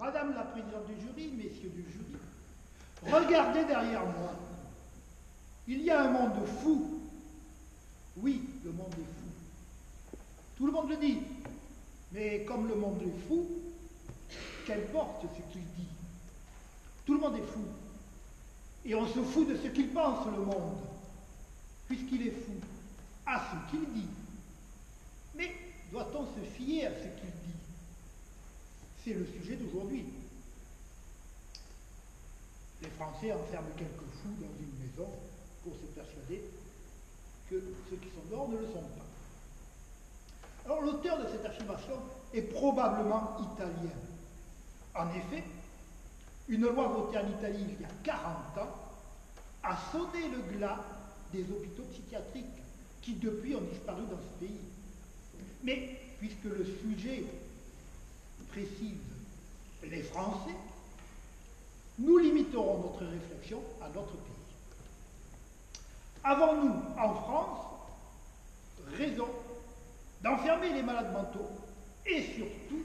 Madame la présidente du jury, messieurs du jury, regardez derrière moi. Il y a un monde fou. Oui, le monde est fou. Tout le monde le dit. Mais comme le monde est fou, qu'importe ce qu'il dit. Tout le monde est fou. Et on se fout de ce qu'il pense, le monde, puisqu'il est fou à ce qu'il dit. Mais doit-on se fier à ce qu'il dit? C'est le sujet d'aujourd'hui. Les Français enferment quelques fous dans une maison pour se persuader que ceux qui sont dehors ne le sont pas. Alors l'auteur de cette affirmation est probablement italien. En effet, une loi votée en Italie il y a 40 ans a sonné le glas des hôpitaux psychiatriques qui depuis ont disparu dans ce pays. Mais puisque le sujet précise les Français, nous limiterons notre réflexion à notre pays. Avons-nous, en France, raison d'enfermer les malades mentaux et surtout,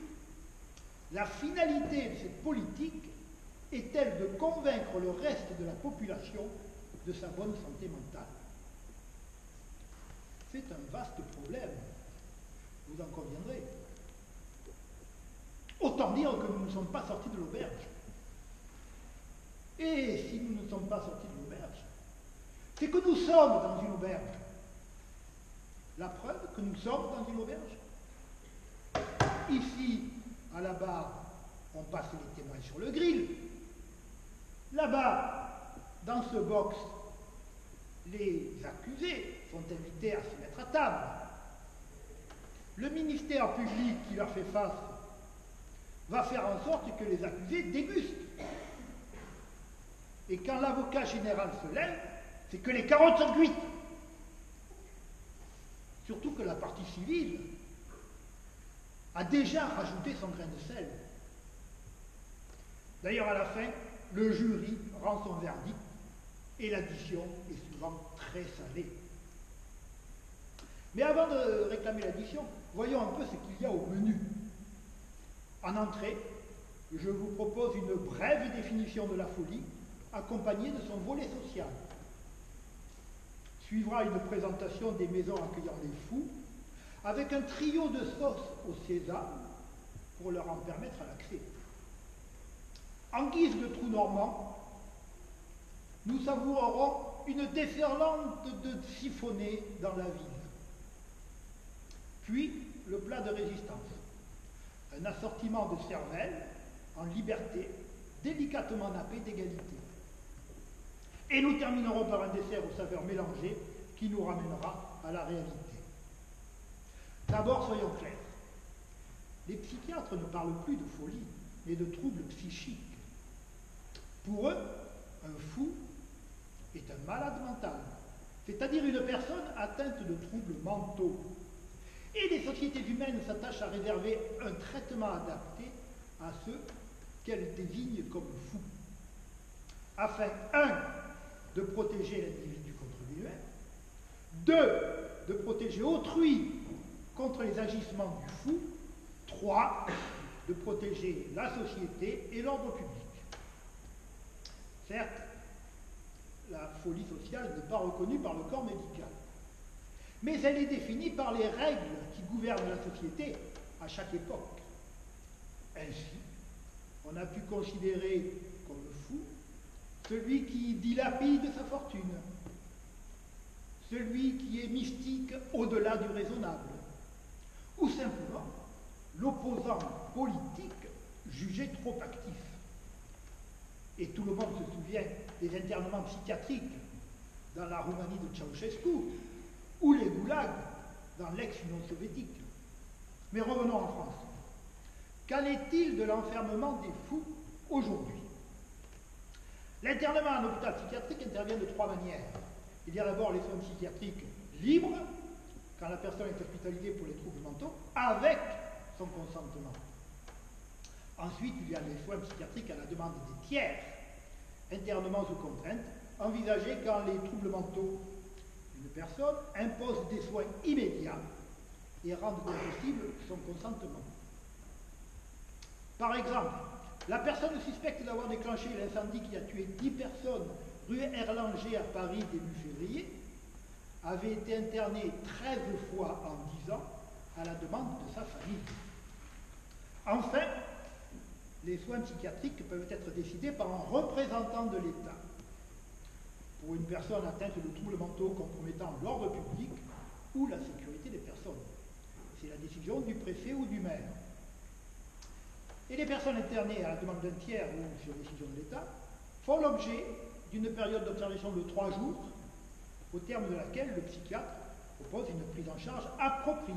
la finalité de cette politique est-elle de convaincre le reste de la population de sa bonne santé mentale? C'est un vaste problème, vous en conviendrez. Autant dire que nous ne sommes pas sortis de l'auberge. Et si nous ne sommes pas sortis de l'auberge, c'est que nous sommes dans une auberge. La preuve que nous sommes dans une auberge. Ici, à la barre, on passe les témoins sur le grill. Là-bas, dans ce box, les accusés sont invités à se mettre à table. Le ministère public qui leur fait face va faire en sorte que les accusés dégustent. Et quand l'avocat général se lève, c'est que les carottes sont cuites. Surtout que la partie civile a déjà rajouté son grain de sel. D'ailleurs, à la fin, le jury rend son verdict et l'addition est souvent très salée. Mais avant de réclamer l'addition, voyons un peu ce qu'il y a au menu. En entrée, je vous propose une brève définition de la folie, accompagnée de son volet social. Suivra une présentation des maisons accueillant les fous, avec un trio de sauces au sésame pour leur en permettre l'accès. En guise de trou normand, nous savourerons une déferlante de siphonnés dans la ville. Puis, le plat de résistance. Un assortiment de cervelles en liberté, délicatement nappé d'égalité. Et nous terminerons par un dessert aux saveurs mélangées qui nous ramènera à la réalité. D'abord, soyons clairs. Les psychiatres ne parlent plus de folie, mais de troubles psychiques. Pour eux, un fou est un malade mental, c'est-à-dire une personne atteinte de troubles mentaux. Et les sociétés humaines s'attachent à réserver un traitement adapté à ceux qu'elles désignent comme fous, afin, 1, de protéger l'individu contre lui-même, 2, de protéger autrui contre les agissements du fou, 3, de protéger la société et l'ordre public. Certes, la folie sociale n'est pas reconnue par le corps médical, mais elle est définie par les règles qui gouvernent la société à chaque époque. Ainsi, on a pu considérer comme fou celui qui dilapide sa fortune, celui qui est mystique au-delà du raisonnable, ou simplement l'opposant politique jugé trop actif. Et tout le monde se souvient des internements psychiatriques dans la Roumanie de Ceausescu ou les goulags dans l'ex-Union soviétique. Mais revenons en France. Qu'en est-il de l'enfermement des fous aujourd'hui? L'internement en hôpital psychiatrique intervient de 3 manières. Il y a d'abord les soins psychiatriques libres, quand la personne est hospitalisée pour les troubles mentaux, avec son consentement. Ensuite, il y a les soins psychiatriques à la demande des tiers, internement sous contrainte, envisagés quand les troubles mentaux d'une personne imposent des soins immédiats et rendent impossible son consentement. Par exemple, La personne suspecte d'avoir déclenché l'incendie qui a tué 10 personnes rue Erlanger à Paris début février avait été internée 13 fois en 10 ans à la demande de sa famille. Enfin, les soins psychiatriques peuvent être décidés par un représentant de l'État. Pour une personne atteinte de troubles mentaux compromettant l'ordre public ou la sécurité des personnes. C'est la décision du préfet ou du maire. Et les personnes internées à la demande d'un tiers ou sur décision de l'État font l'objet d'une période d'observation de 3 jours, au terme de laquelle le psychiatre propose une prise en charge appropriée.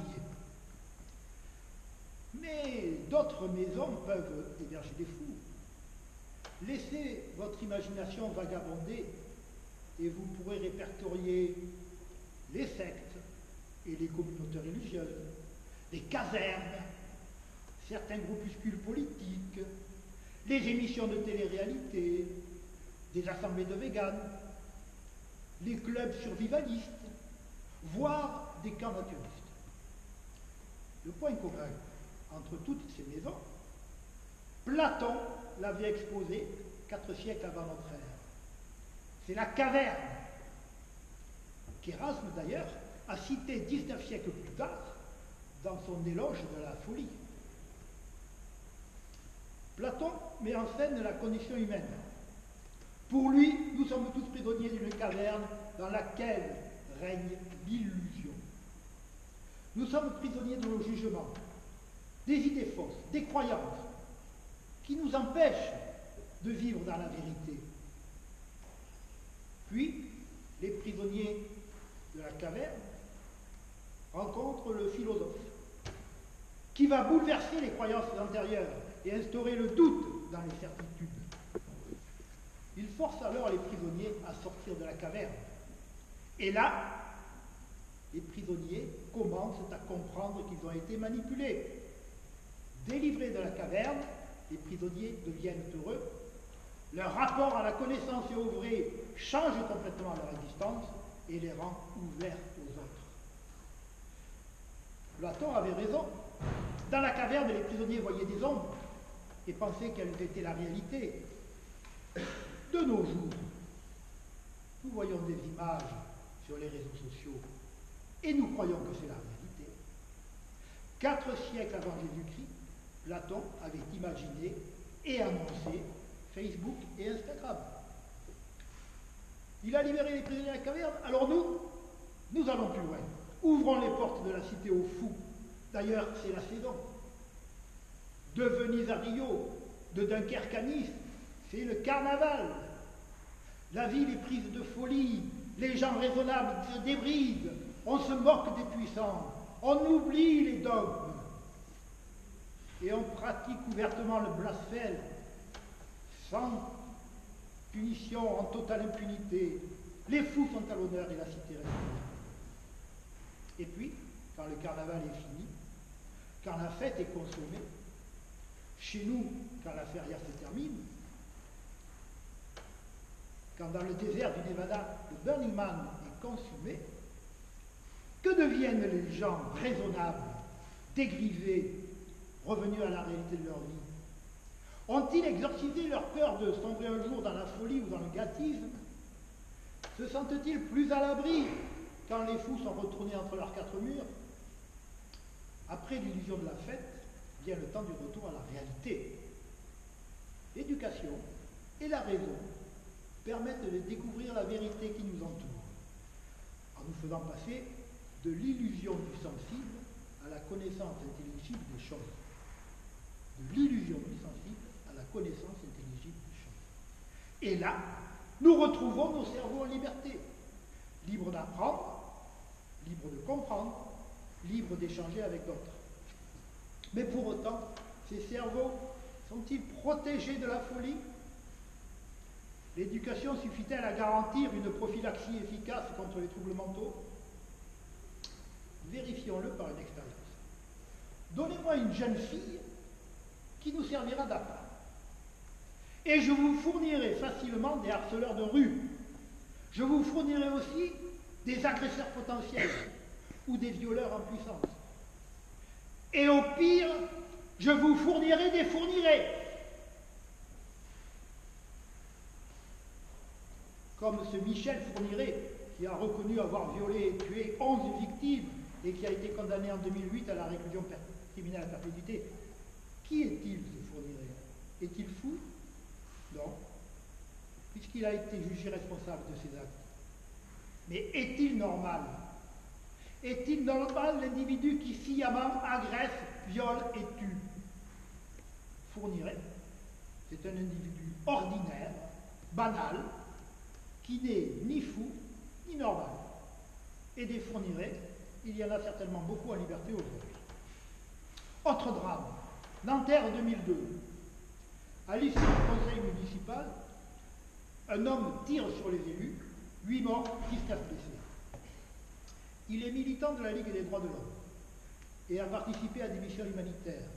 Mais d'autres maisons peuvent héberger des fous. Laissez votre imagination vagabonder et vous pourrez répertorier les sectes et les communautés religieuses, les casernes, certains groupuscules politiques, les émissions de télé-réalité, des assemblées de véganes, les clubs survivalistes, voire des camps naturistes. Le point commun entre toutes ces maisons, Platon l'avait exposé 4 siècles avant notre ère. C'est la caverne, qu'Erasme d'ailleurs a cité 19 siècles plus tard dans son éloge de la folie. Platon met en scène la condition humaine. Pour lui, nous sommes tous prisonniers d'une caverne dans laquelle règne l'illusion. Nous sommes prisonniers de nos jugements, des idées fausses, des croyances qui nous empêchent de vivre dans la vérité. Puis, les prisonniers de la caverne rencontrent le philosophe qui va bouleverser les croyances antérieures et instaurer le doute dans les certitudes. Il force alors les prisonniers à sortir de la caverne. Et là, les prisonniers commencent à comprendre qu'ils ont été manipulés. Délivrés de la caverne, les prisonniers deviennent heureux. Leur rapport à la connaissance et au vrai change complètement leur existence et les rend ouverts aux autres. Platon avait raison. Dans la caverne, les prisonniers voyaient des ombres et pensaient qu'elles étaient la réalité. De nos jours, nous voyons des images sur les réseaux sociaux et nous croyons que c'est la réalité. 4 siècles avant Jésus-Christ, Platon avait imaginé et annoncé Facebook et Instagram. Il a libéré les prisonniers de la caverne, alors nous allons plus loin. Ouvrons les portes de la cité aux fous. D'ailleurs, c'est la saison. De Venise à Rio, de Dunkerque à Nice, c'est le carnaval. La ville est prise de folie, les gens raisonnables se débrident, on se moque des puissants, on oublie les dogmes. Et on pratique ouvertement le blasphème, sans punition, en totale impunité. Les fous sont à l'honneur et la cité reste. Et puis, quand le carnaval est fini, quand la fête est consommée, chez nous, quand la feria se termine, quand dans le désert du Nevada, le Burning Man est consumé, que deviennent les gens raisonnables, dégrisés, revenus à la réalité de leur vie? Ont-ils exorcisé leur peur de sombrer un jour dans la folie ou dans le gâtisme? Se sentent-ils plus à l'abri quand les fous sont retournés entre leurs 4 murs? Après l'illusion de la fête, vient le temps du retour à la réalité. L'éducation et la raison permettent de découvrir la vérité qui nous entoure, en nous faisant passer de l'illusion du sensible à la connaissance intelligible des choses. De l'illusion du sensible à la connaissance intelligible des choses. Et là, nous retrouvons nos cerveaux en liberté, libres d'apprendre, libres de comprendre, libres d'échanger avec d'autres. Mais pour autant, ces cerveaux sont-ils protégés de la folie? L'éducation suffit-elle à garantir une prophylaxie efficace contre les troubles mentaux? Vérifions-le par une expérience. Donnez-moi une jeune fille qui nous servira d'appât. Et je vous fournirai facilement des harceleurs de rue. Je vous fournirai aussi des agresseurs potentiels ou des violeurs en puissance. Et au pire, je vous fournirai des fournirés. comme ce Michel Fourniret, qui a reconnu avoir violé et tué 11 victimes et qui a été condamné en 2008 à la réclusion criminelle à perpétuité. Qui est-il, ce Fourniret? Est-il fou? Non, puisqu'il a été jugé responsable de ses actes. Mais est-il normal? Est-il normal l'individu qui sciemment agresse, viole et tue? Fourniret, c'est un individu ordinaire, banal, qui n'est ni fou, ni normal. Et des Fourniret, il y en a certainement beaucoup en liberté aujourd'hui. Autre drame, Nanterre 2002. À l'issue du conseil municipal, un homme tire sur les élus, 8 morts, 19 blessés. Il est militant de la Ligue des droits de l'homme et a participé à des missions humanitaires.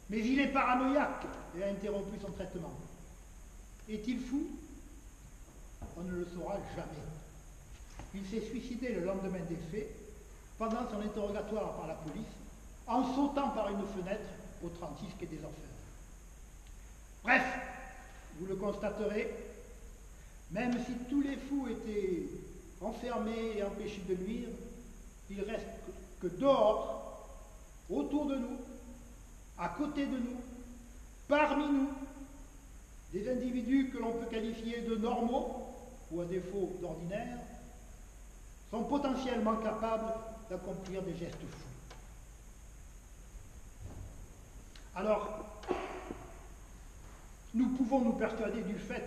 Mais il est paranoïaque et a interrompu son traitement. Est-il fou? On ne le saura jamais. Il s'est suicidé le lendemain des faits, pendant son interrogatoire par la police, en sautant par une fenêtre au 36 quai des Orfèvres. Bref, vous le constaterez, même si tous les fous étaient enfermés et empêchés de nuire, il reste que dehors, autour de nous, à côté de nous, parmi nous, des individus que l'on peut qualifier de normaux, ou à défaut d'ordinaires, sont potentiellement capables d'accomplir des gestes fous. Alors, nous pouvons nous persuader du fait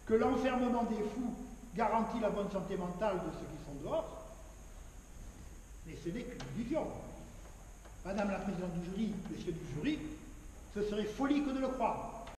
que l'enfermement des fous garantit la bonne santé mentale de ceux qui sont dehors, mais ce n'est qu'une illusion. Madame la présidente du jury, messieurs du jury, ce serait folie que de le croire.